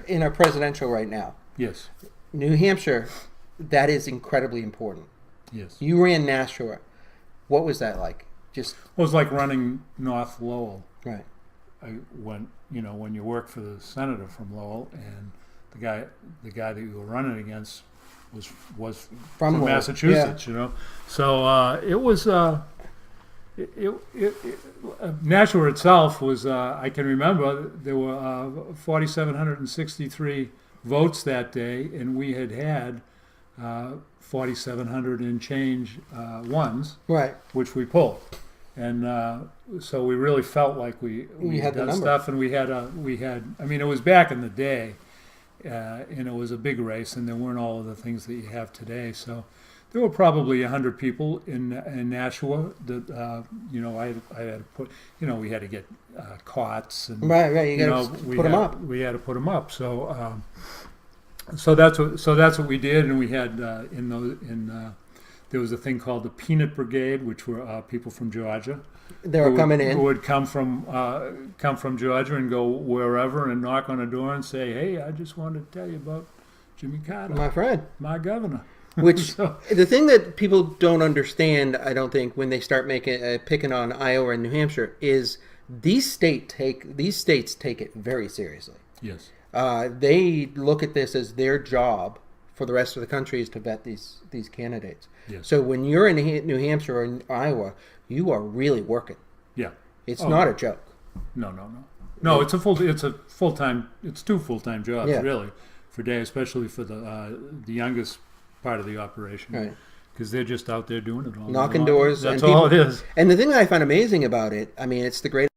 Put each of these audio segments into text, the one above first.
in a presidential right now. Yes. New Hampshire, that is incredibly important. Yes. You ran Nashua. What was that like? Just It was like running North Lowell. right. When you work for the senator from Lowell, and the guy that you were running against was from Lowell. Massachusetts. So it was Nashua itself was. I can remember there were 4,763 votes that day, and we had 4,700 and change ones, Right. which we pulled. And so we really felt like we had the done number. stuff, and we had. I mean, it was back in the day, and it was a big race, and there weren't all of the things that you have today. So there were probably 100 people in Nashua that I had to put. We had to get cots and Right. You got to put them up. We had to put them up. So that's what we did, and we had there was a thing called the Peanut Brigade, which were people from Georgia. They were coming in. Who would come from Georgia and go wherever and knock on a door and say, "Hey, I just wanted to tell you about Jimmy Carter, My friend. my governor." Which So- the thing that people don't understand, I don't think, when they start picking on Iowa and New Hampshire, is these states take it very seriously. Yes. They look at this as their job for the rest of the country is to vet these candidates. Yes. So when you're in New Hampshire or in Iowa, you are really working. Yeah. It's Oh. not a joke. No. It's full time. It's 2 full-time jobs, Yeah. really, for day, especially for the youngest part of the operation, Right. because they're just out there doing it all. Knocking day long. doors. That's and all people- it is. And the thing that I find amazing about it, I mean, it's the great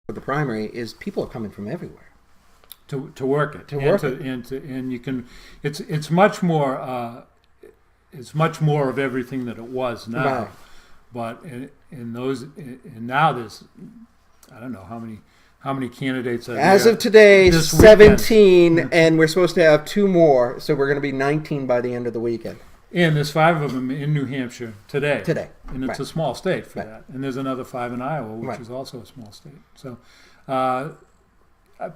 for the primary is people are coming from everywhere. To work it, and you can. It's much more. It's much more of everything that it was now. Right. But now there's, I don't know how many candidates are As there of today, this 17, weekend. and we're supposed to have 2 more, so we're going to be 19 by the end of the weekend. And there's 5 of them in New Hampshire today. And it's Right. a small state for Right. that. And there's another 5 in Iowa, which Right. is also a small state. So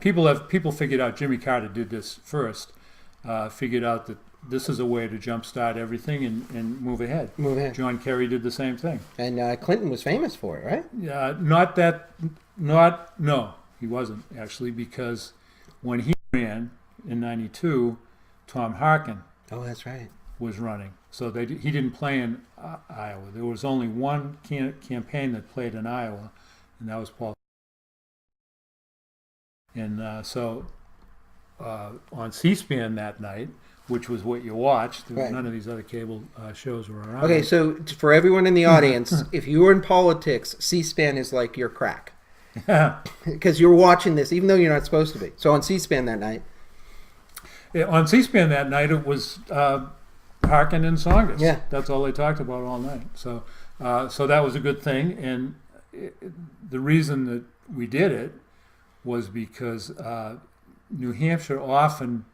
people figured out Jimmy Carter did this first. Figured out that this is a way to jumpstart everything and move ahead. Move ahead. John Kerry did the same thing. And Clinton was famous for it, right? No, he wasn't actually, because when he ran in '92, Tom Harkin Oh, that's right. was running. So he didn't play in Iowa. There was only one campaign that played in Iowa, and that was Paul. And so on C-SPAN that night, which was what you watched, Right. none of these other cable shows were around. Okay, so for everyone in the audience, if you were in politics, C-SPAN is like your crack. Because you're watching this, even though you're not supposed to be. So on C-SPAN that night. On C-SPAN that night, it was Harkin and Tsongas. Yeah. That's all they talked about all night. So that was a good thing. And the reason that we did it was because New Hampshire often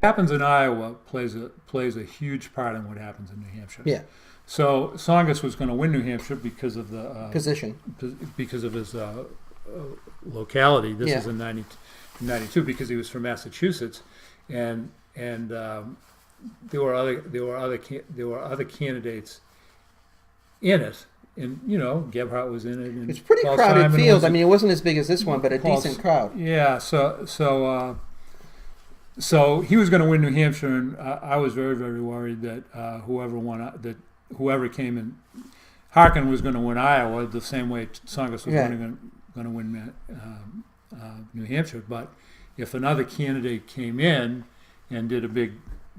happens in Iowa plays a huge part in what happens in New Hampshire. Yeah. So Tsongas was going to win New Hampshire because of the Position. because of his locality. This Yeah. is in 92 because he was from Massachusetts, and there were other candidates in it, and Gebhardt was in it. And It's a pretty Paul crowded Simon field. was I mean, it wasn't as big as this one, but a Paul decent crowd. Yeah, so he was going to win New Hampshire, and I was very, very worried that whoever came in, Harkin was going to win Iowa the same way Tsongas was Yeah. going to win New Hampshire. But if another candidate came in and did a big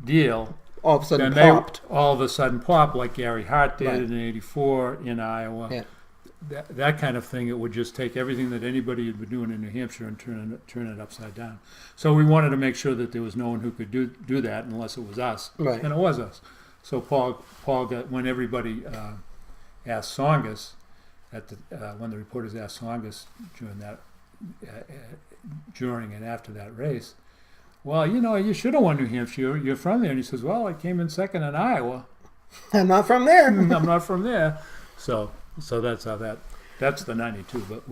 deal, All of a sudden then popped. they all of a sudden popped like Gary Hart did Right. in '84 in Iowa. Yeah. That kind of thing, it would just take everything that anybody had been doing in New Hampshire and turn it upside down. So we wanted to make sure that there was no one who could do that unless it was us, Right. and it was us. So Paul got, when everybody asked Tsongas when the reporters asked Tsongas during and after that race, well, you should have won New Hampshire. You're from there, and he says, well, I came in second in Iowa. I'm not from there. I'm not from there. So that's how that's the '92, but